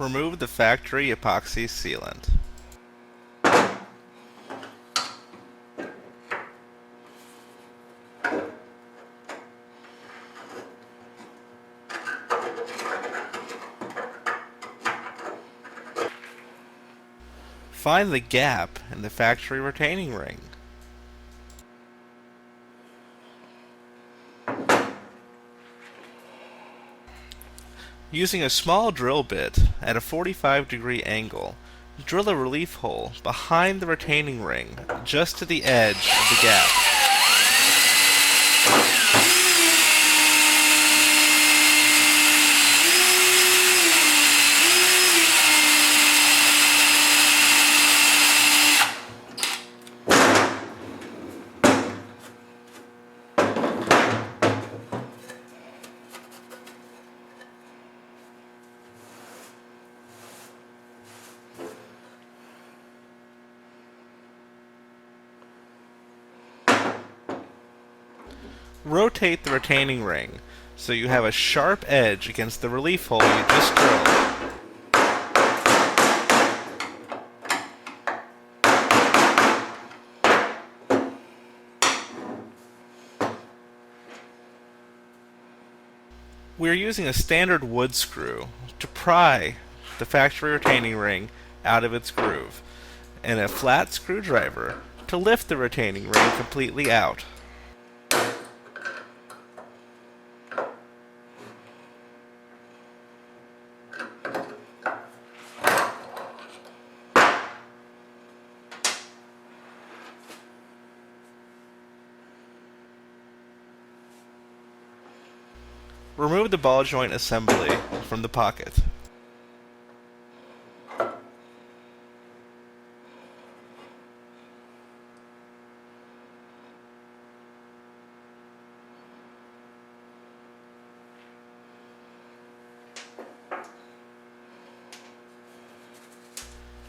Remove the factory epoxy sealant. Find the gap in the factory retaining ring. Using a small drill bit at a 45-degree angle, drill a relief hole behind the retaining ring just to the edge of the gap. Rotate the retaining ring so you have a sharp edge against the relief hole you just drilled. We are using a standard wood screw to pry the factory retaining ring out of its groove, and a flat screwdriver to lift the retaining ring completely out. Remove the ball joint assembly from the pocket.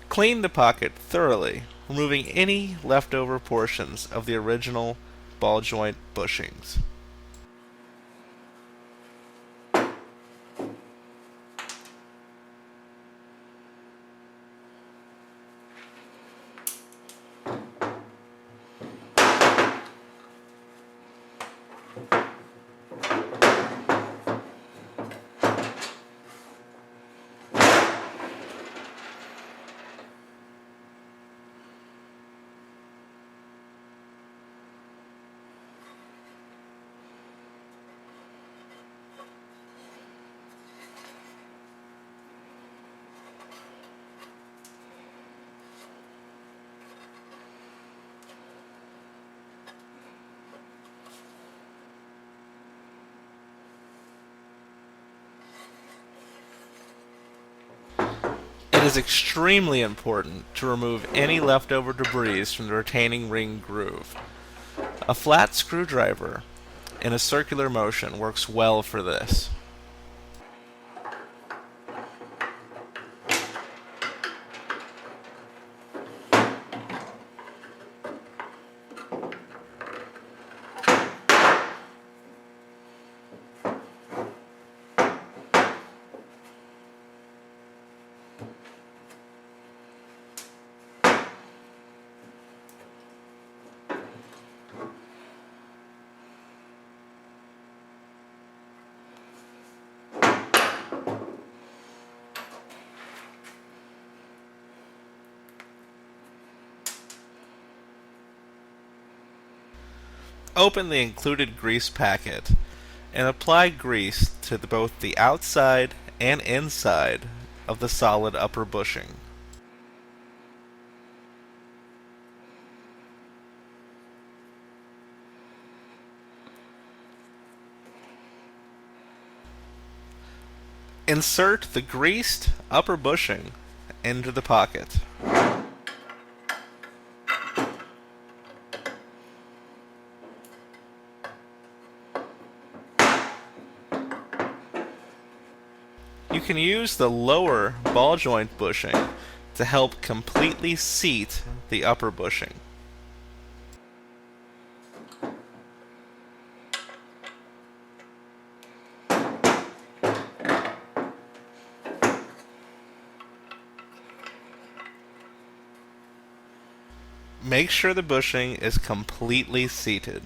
Clean the pocket thoroughly, removing any leftover portions of the original ball joint bushings. It is extremely important to remove any leftover debris from the retaining ring groove. A flat screwdriver in a circular motion works well for this. Open the included grease packet and apply grease to both the outside and inside of the solid upper bushing. Insert the greased upper bushing into the pocket. You can use the lower ball joint bushing to help completely seat the upper bushing. Make sure the bushing is completely seated.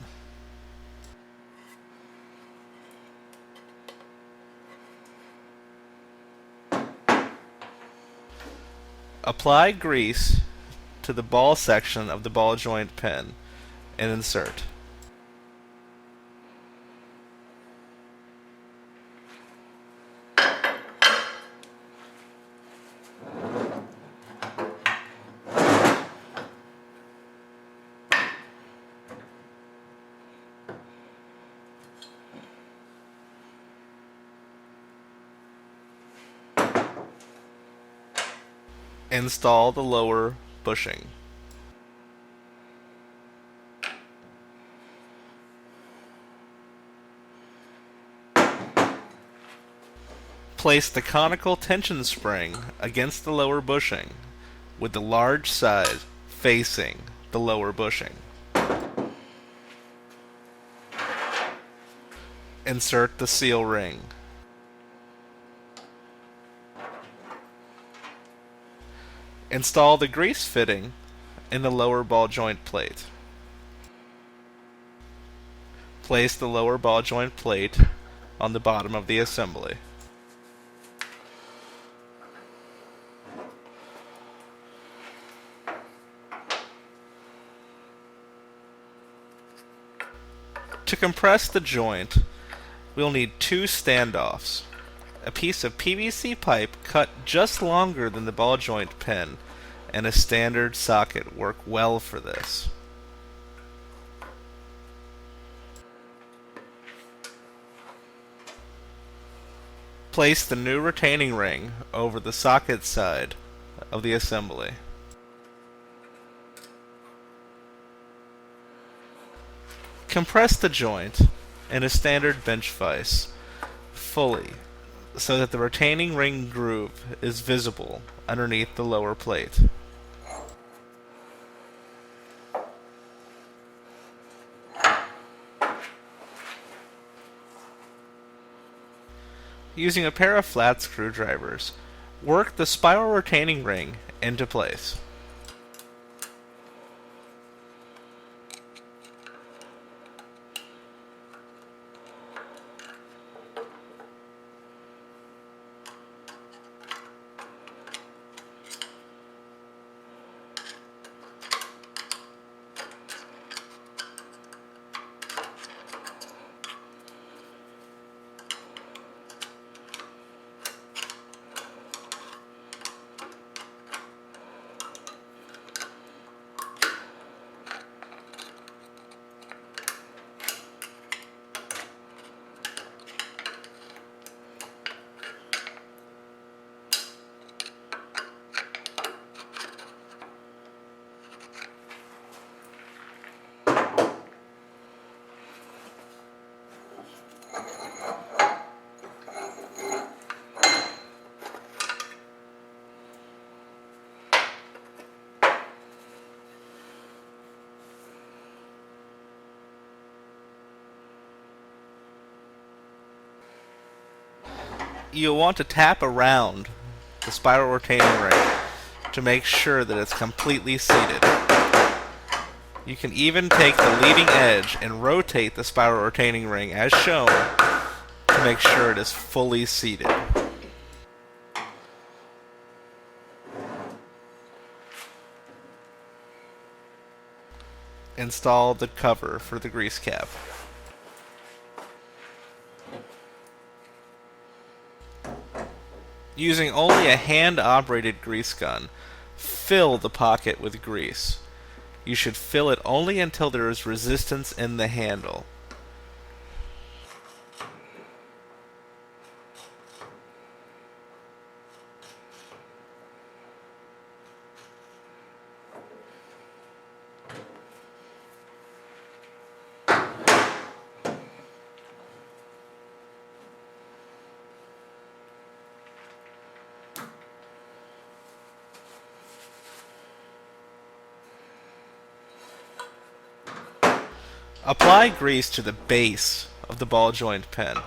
Apply grease to the ball section of the ball joint pin and insert. Install the lower bushing. Place the conical tension spring against the lower bushing with the large side facing the lower bushing. Insert the seal ring. Install the grease fitting in the lower ball joint plate. Place the lower ball joint plate on the bottom of the assembly. To compress the joint, we'll need two standoffs. A piece of PVC pipe cut just longer than the ball joint pin, and a standard socket work well for this. Place the new retaining ring over the socket side of the assembly. Compress the joint in a standard bench vise fully so that the retaining ring groove is visible underneath the lower plate. Using a pair of flat screwdrivers, work the spiral retaining ring into place. You'll want to tap around the spiral retaining ring to make sure that it's completely seated. You can even take the leading edge and rotate the spiral retaining ring as shown to make sure it is fully seated. Install the cover for the grease cap. Using only a hand-operated grease gun, fill the pocket with grease. You should fill it only until there is resistance in the handle. Apply grease to the base of the ball joint pin.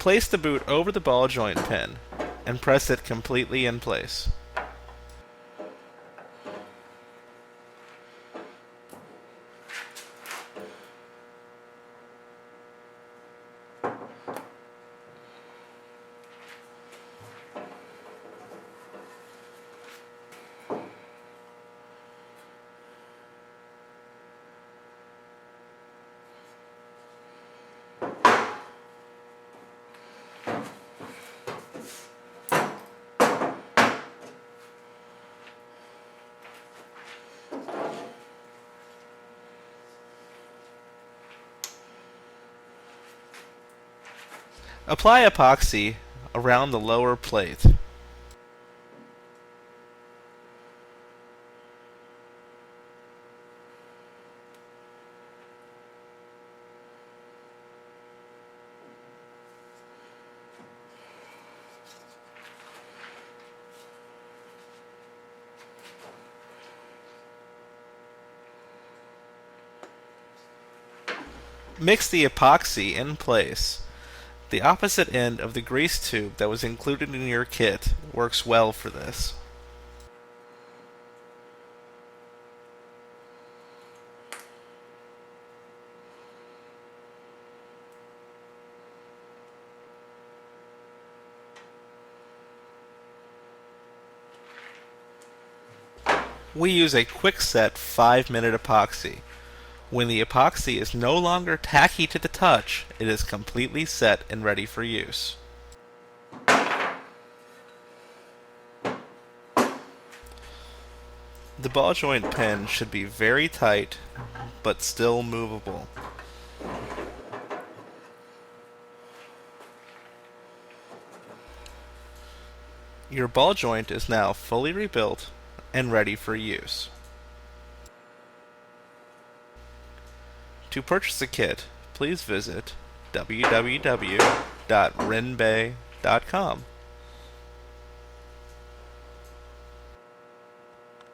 Place the boot over the ball joint pin and press it completely in place. Apply epoxy around the lower plate. Mix the epoxy in place. The opposite end of the grease tube that was included in your kit works well for this. We use a quick set 5-minute epoxy. When the epoxy is no longer tacky to the touch, it is completely set and ready for use. The ball joint pin should be very tight, but still movable. Your ball joint is now fully rebuilt and ready for use. To purchase a kit, please visit www.rennbay.com.